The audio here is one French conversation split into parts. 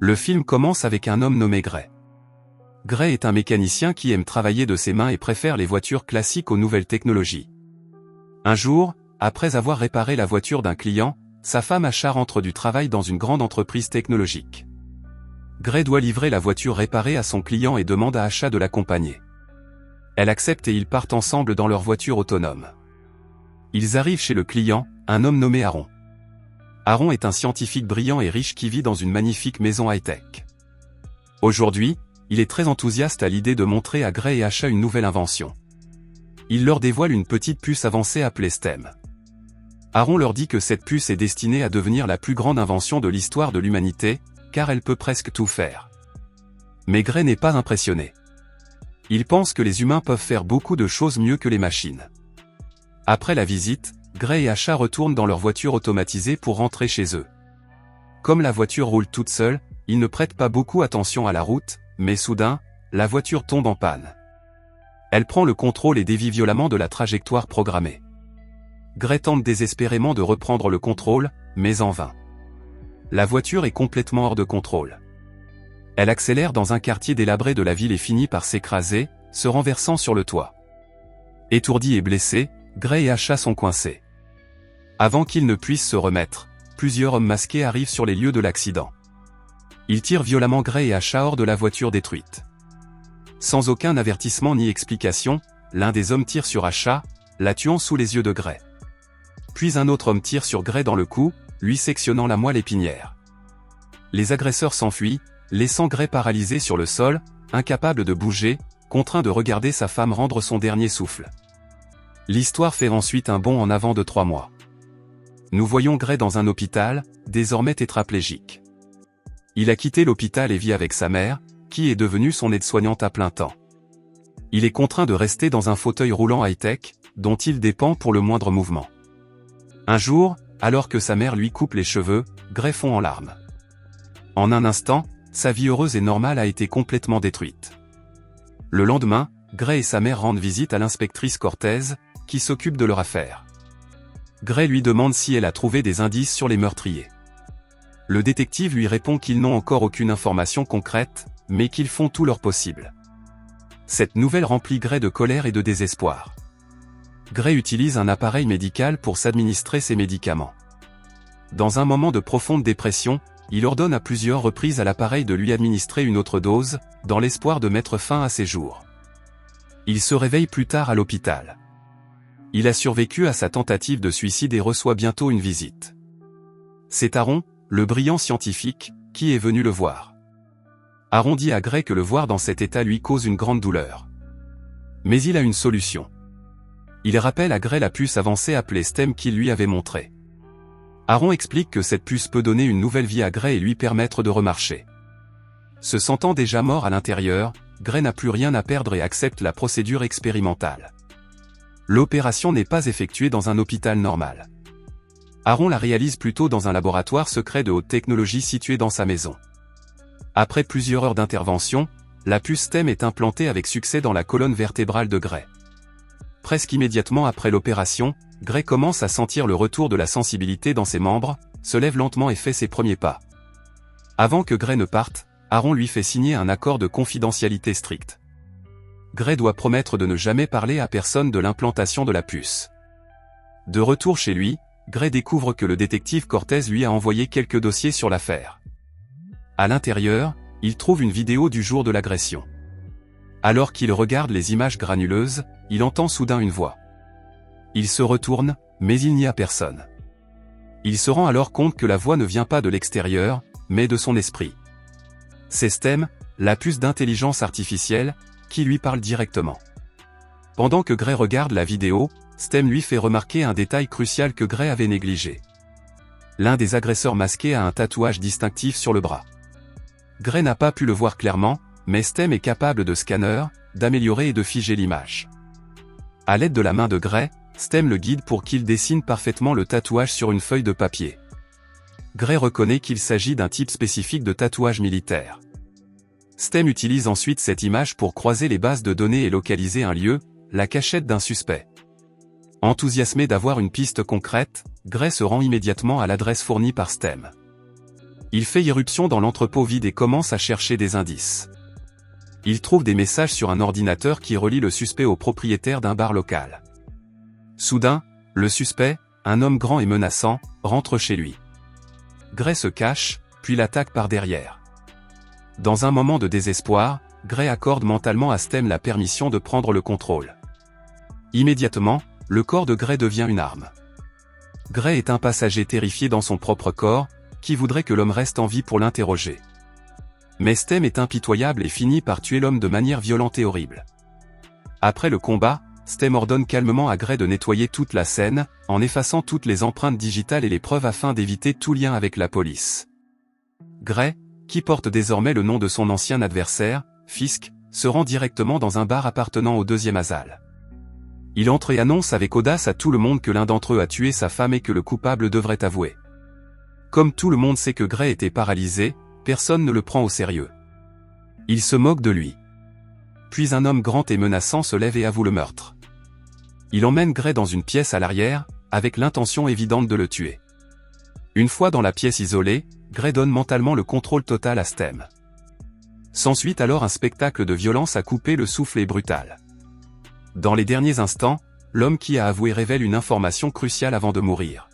Le film commence avec un homme nommé Gray. Gray est un mécanicien qui aime travailler de ses mains et préfère les voitures classiques aux nouvelles technologies. Un jour, après avoir réparé la voiture d'un client, sa femme Asha rentre du travail dans une grande entreprise technologique. Gray doit livrer la voiture réparée à son client et demande à Asha de l'accompagner. Elle accepte et ils partent ensemble dans leur voiture autonome. Ils arrivent chez le client, un homme nommé Aaron. Aaron est un scientifique brillant et riche qui vit dans une magnifique maison high-tech. Aujourd'hui, il est très enthousiaste à l'idée de montrer à Gray et Asha une nouvelle invention. Il leur dévoile une petite puce avancée appelée STEM. Aaron leur dit que cette puce est destinée à devenir la plus grande invention de l'histoire de l'humanité, car elle peut presque tout faire. Mais Gray n'est pas impressionné. Il pense que les humains peuvent faire beaucoup de choses mieux que les machines. Après la visite, Gray et Asha retournent dans leur voiture automatisée pour rentrer chez eux. Comme la voiture roule toute seule, ils ne prêtent pas beaucoup attention à la route, mais soudain, la voiture tombe en panne. Elle prend le contrôle et dévie violemment de la trajectoire programmée. Gray tente désespérément de reprendre le contrôle, mais en vain. La voiture est complètement hors de contrôle. Elle accélère dans un quartier délabré de la ville et finit par s'écraser, se renversant sur le toit. Étourdis et blessés, Gray et Asha sont coincés. Avant qu'ils ne puissent se remettre, plusieurs hommes masqués arrivent sur les lieux de l'accident. Ils tirent violemment Gray et Asha hors de la voiture détruite. Sans aucun avertissement ni explication, l'un des hommes tire sur Asha, la tuant sous les yeux de Gray. Puis un autre homme tire sur Gray dans le cou, lui sectionnant la moelle épinière. Les agresseurs s'enfuient, laissant Gray paralysé sur le sol, incapable de bouger, contraint de regarder sa femme rendre son dernier souffle. L'histoire fait ensuite un bond en avant de 3 mois. Nous voyons Gray dans un hôpital, désormais tétraplégique. Il a quitté l'hôpital et vit avec sa mère, qui est devenue son aide-soignante à plein temps. Il est contraint de rester dans un fauteuil roulant high-tech, dont il dépend pour le moindre mouvement. Un jour, alors que sa mère lui coupe les cheveux, Gray fond en larmes. En un instant, sa vie heureuse et normale a été complètement détruite. Le lendemain, Gray et sa mère rendent visite à l'inspectrice Cortez, qui s'occupe de leur affaire. Gray lui demande si elle a trouvé des indices sur les meurtriers. Le détective lui répond qu'ils n'ont encore aucune information concrète, mais qu'ils font tout leur possible. Cette nouvelle remplit Gray de colère et de désespoir. Gray utilise un appareil médical pour s'administrer ses médicaments. Dans un moment de profonde dépression, il ordonne à plusieurs reprises à l'appareil de lui administrer une autre dose, dans l'espoir de mettre fin à ses jours. Il se réveille plus tard à l'hôpital. Il a survécu à sa tentative de suicide et reçoit bientôt une visite. C'est Aaron, le brillant scientifique, qui est venu le voir. Aaron dit à Gray que le voir dans cet état lui cause une grande douleur. Mais il a une solution. Il rappelle à Gray la puce avancée appelée STEM qu'il lui avait montrée. Aaron explique que cette puce peut donner une nouvelle vie à Gray et lui permettre de remarcher. Se sentant déjà mort à l'intérieur, Gray n'a plus rien à perdre et accepte la procédure expérimentale. L'opération n'est pas effectuée dans un hôpital normal. Aaron la réalise plutôt dans un laboratoire secret de haute technologie situé dans sa maison. Après plusieurs heures d'intervention, la puce STEM est implantée avec succès dans la colonne vertébrale de Gray. Presque immédiatement après l'opération, Gray commence à sentir le retour de la sensibilité dans ses membres, se lève lentement et fait ses premiers pas. Avant que Gray ne parte, Aaron lui fait signer un accord de confidentialité strict. Gray doit promettre de ne jamais parler à personne de l'implantation de la puce. De retour chez lui, Gray découvre que le détective Cortez lui a envoyé quelques dossiers sur l'affaire. À l'intérieur, il trouve une vidéo du jour de l'agression. Alors qu'il regarde les images granuleuses, il entend soudain une voix. Il se retourne, mais il n'y a personne. Il se rend alors compte que la voix ne vient pas de l'extérieur, mais de son esprit. C'est STEM, la puce d'intelligence artificielle, qui lui parle directement. Pendant que Gray regarde la vidéo, STEM lui fait remarquer un détail crucial que Gray avait négligé. L'un des agresseurs masqués a un tatouage distinctif sur le bras. Gray n'a pas pu le voir clairement, mais STEM est capable de scanner, d'améliorer et de figer l'image. À l'aide de la main de Gray, STEM le guide pour qu'il dessine parfaitement le tatouage sur une feuille de papier. Gray reconnaît qu'il s'agit d'un type spécifique de tatouage militaire. STEM utilise ensuite cette image pour croiser les bases de données et localiser un lieu, la cachette d'un suspect. Enthousiasmé d'avoir une piste concrète, Gray se rend immédiatement à l'adresse fournie par STEM. Il fait irruption dans l'entrepôt vide et commence à chercher des indices. Il trouve des messages sur un ordinateur qui relie le suspect au propriétaire d'un bar local. Soudain, le suspect, un homme grand et menaçant, rentre chez lui. Gray se cache, puis l'attaque par derrière. Dans un moment de désespoir, Gray accorde mentalement à Stem la permission de prendre le contrôle. Immédiatement, le corps de Gray devient une arme. Gray est un passager terrifié dans son propre corps, qui voudrait que l'homme reste en vie pour l'interroger. Mais Stem est impitoyable et finit par tuer l'homme de manière violente et horrible. Après le combat, Stem ordonne calmement à Gray de nettoyer toute la scène, en effaçant toutes les empreintes digitales et les preuves afin d'éviter tout lien avec la police. Gray, qui porte désormais le nom de son ancien adversaire, Fisk, se rend directement dans un bar appartenant au deuxième Asal. Il entre et annonce avec audace à tout le monde que l'un d'entre eux a tué sa femme et que le coupable devrait avouer. Comme tout le monde sait que Gray était paralysé, personne ne le prend au sérieux. Il se moque de lui. Puis un homme grand et menaçant se lève et avoue le meurtre. Il emmène Gray dans une pièce à l'arrière, avec l'intention évidente de le tuer. Une fois dans la pièce isolée, Gray donne mentalement le contrôle total à Stem. S'ensuit alors un spectacle de violence à couper le souffle et brutal. Dans les derniers instants, l'homme qui a avoué révèle une information cruciale avant de mourir.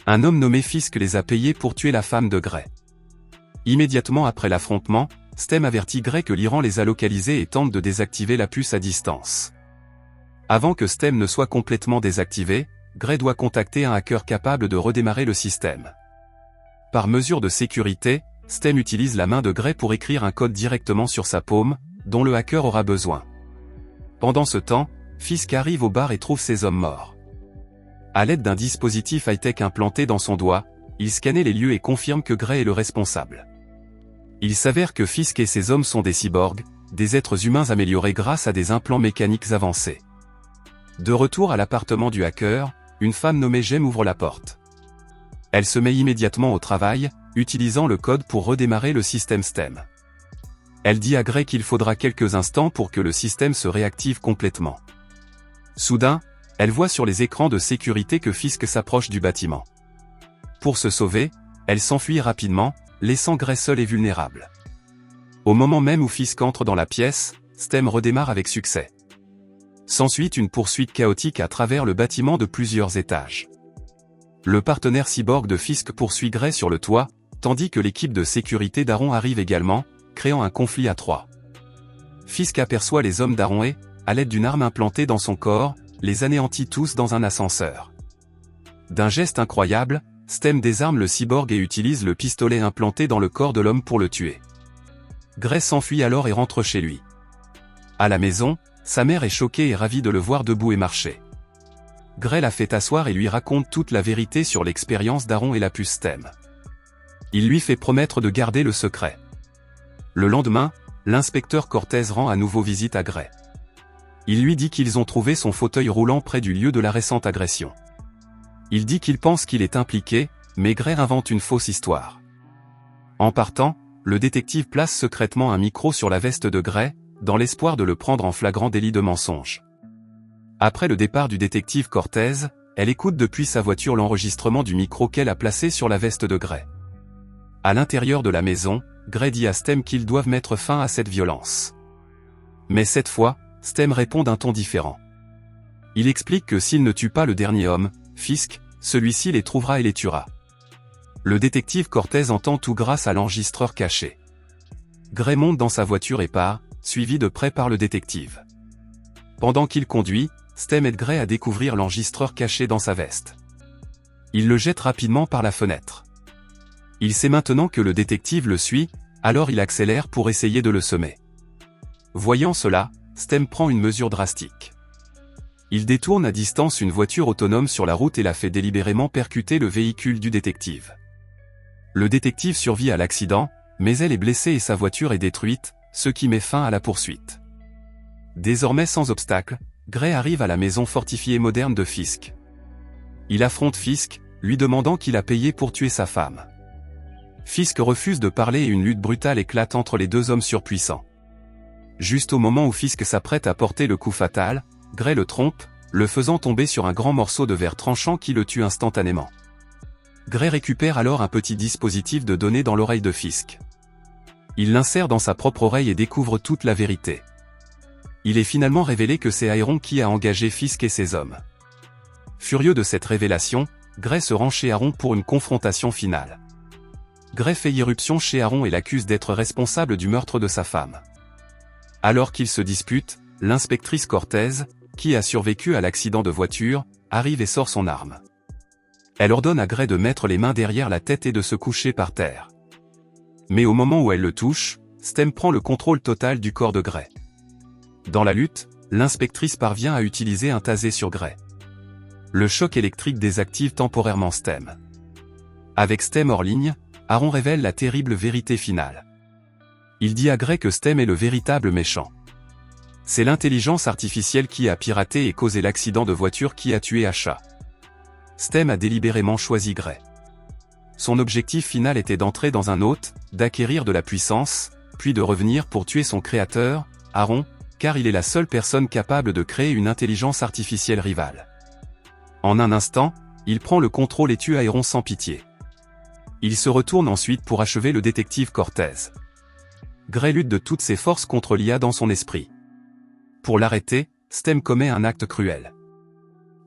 Un homme nommé Fisk les a payés pour tuer la femme de Gray. Immédiatement après l'affrontement, Stem avertit Gray que l'Iran les a localisés et tente de désactiver la puce à distance. Avant que Stem ne soit complètement désactivé, Gray doit contacter un hacker capable de redémarrer le système. Par mesure de sécurité, Stem utilise la main de Gray pour écrire un code directement sur sa paume, dont le hacker aura besoin. Pendant ce temps, Fisk arrive au bar et trouve ses hommes morts. À l'aide d'un dispositif high-tech implanté dans son doigt, il scannait les lieux et confirme que Gray est le responsable. Il s'avère que Fisk et ses hommes sont des cyborgs, des êtres humains améliorés grâce à des implants mécaniques avancés. De retour à l'appartement du hacker, une femme nommée Jem ouvre la porte. Elle se met immédiatement au travail, utilisant le code pour redémarrer le système Stem. Elle dit à Gray qu'il faudra quelques instants pour que le système se réactive complètement. Soudain, elle voit sur les écrans de sécurité que Fisk s'approche du bâtiment. Pour se sauver, elle s'enfuit rapidement, laissant Gray seul et vulnérable. Au moment même où Fisk entre dans la pièce, Stem redémarre avec succès. S'ensuit une poursuite chaotique à travers le bâtiment de plusieurs étages. Le partenaire cyborg de Fisk poursuit Gray sur le toit, tandis que l'équipe de sécurité d'Aaron arrive également, créant un conflit à trois. Fisk aperçoit les hommes d'Aaron et, à l'aide d'une arme implantée dans son corps, les anéantit tous dans un ascenseur. D'un geste incroyable, Stem désarme le cyborg et utilise le pistolet implanté dans le corps de l'homme pour le tuer. Gray s'enfuit alors et rentre chez lui. À la maison, sa mère est choquée et ravie de le voir debout et marcher. Gray la fait asseoir et lui raconte toute la vérité sur l'expérience d'Aaron et la puce Stem. Il lui fait promettre de garder le secret. Le lendemain, l'inspecteur Cortez rend à nouveau visite à Gray. Il lui dit qu'ils ont trouvé son fauteuil roulant près du lieu de la récente agression. Il dit qu'il pense qu'il est impliqué, mais Gray invente une fausse histoire. En partant, le détective place secrètement un micro sur la veste de Gray, dans l'espoir de le prendre en flagrant délit de mensonge. Après le départ du détective Cortez, elle écoute depuis sa voiture l'enregistrement du micro qu'elle a placé sur la veste de Gray. À l'intérieur de la maison, Gray dit à Stem qu'ils doivent mettre fin à cette violence. Mais cette fois, Stem répond d'un ton différent. Il explique que s'il ne tue pas le dernier homme, Fisk, celui-ci les trouvera et les tuera. Le détective Cortez entend tout grâce à l'enregistreur caché. Gray monte dans sa voiture et part, suivi de près par le détective. Pendant qu'il conduit, Stem aide Gray à découvrir l'enregistreur caché dans sa veste. Il le jette rapidement par la fenêtre. Il sait maintenant que le détective le suit, alors il accélère pour essayer de le semer. Voyant cela, Stem prend une mesure drastique. Il détourne à distance une voiture autonome sur la route et la fait délibérément percuter le véhicule du détective. Le détective survit à l'accident, mais elle est blessée et sa voiture est détruite, ce qui met fin à la poursuite. Désormais sans obstacle, Gray arrive à la maison fortifiée moderne de Fisk. Il affronte Fisk, lui demandant qu'il a payé pour tuer sa femme. Fisk refuse de parler et une lutte brutale éclate entre les deux hommes surpuissants. Juste au moment où Fisk s'apprête à porter le coup fatal, Gray le trompe, le faisant tomber sur un grand morceau de verre tranchant qui le tue instantanément. Gray récupère alors un petit dispositif de données dans l'oreille de Fisk. Il l'insère dans sa propre oreille et découvre toute la vérité. Il est finalement révélé que c'est Iron qui a engagé Fisk et ses hommes. Furieux de cette révélation, Gray se rend chez Aaron pour une confrontation finale. Gray fait irruption chez Aaron et l'accuse d'être responsable du meurtre de sa femme. Alors qu'ils se disputent, l'inspectrice Cortez, qui a survécu à l'accident de voiture, arrive et sort son arme. Elle ordonne à Gray de mettre les mains derrière la tête et de se coucher par terre. Mais au moment où elle le touche, Stem prend le contrôle total du corps de Gray. Dans la lutte, l'inspectrice parvient à utiliser un taser sur Gray. Le choc électrique désactive temporairement Stem. Avec Stem hors ligne, Aaron révèle la terrible vérité finale. Il dit à Gray que Stem est le véritable méchant. C'est l'intelligence artificielle qui a piraté et causé l'accident de voiture qui a tué Asha. Stem a délibérément choisi Gray. Son objectif final était d'entrer dans un hôte, d'acquérir de la puissance, puis de revenir pour tuer son créateur, Aaron, car il est la seule personne capable de créer une intelligence artificielle rivale. En un instant, il prend le contrôle et tue Aaron sans pitié. Il se retourne ensuite pour achever le détective Cortez. Gray lutte de toutes ses forces contre l'IA dans son esprit. Pour l'arrêter, Stem commet un acte cruel.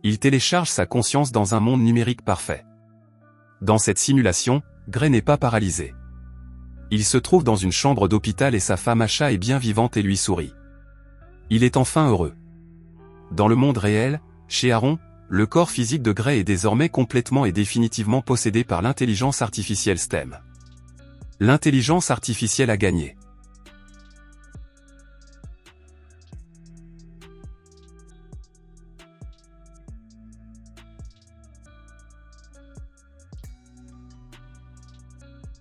Il télécharge sa conscience dans un monde numérique parfait. Dans cette simulation, Gray n'est pas paralysé. Il se trouve dans une chambre d'hôpital et sa femme Asha est bien vivante et lui sourit. Il est enfin heureux. Dans le monde réel, chez Aaron, le corps physique de Gray est désormais complètement et définitivement possédé par l'intelligence artificielle Stem. L'intelligence artificielle a gagné.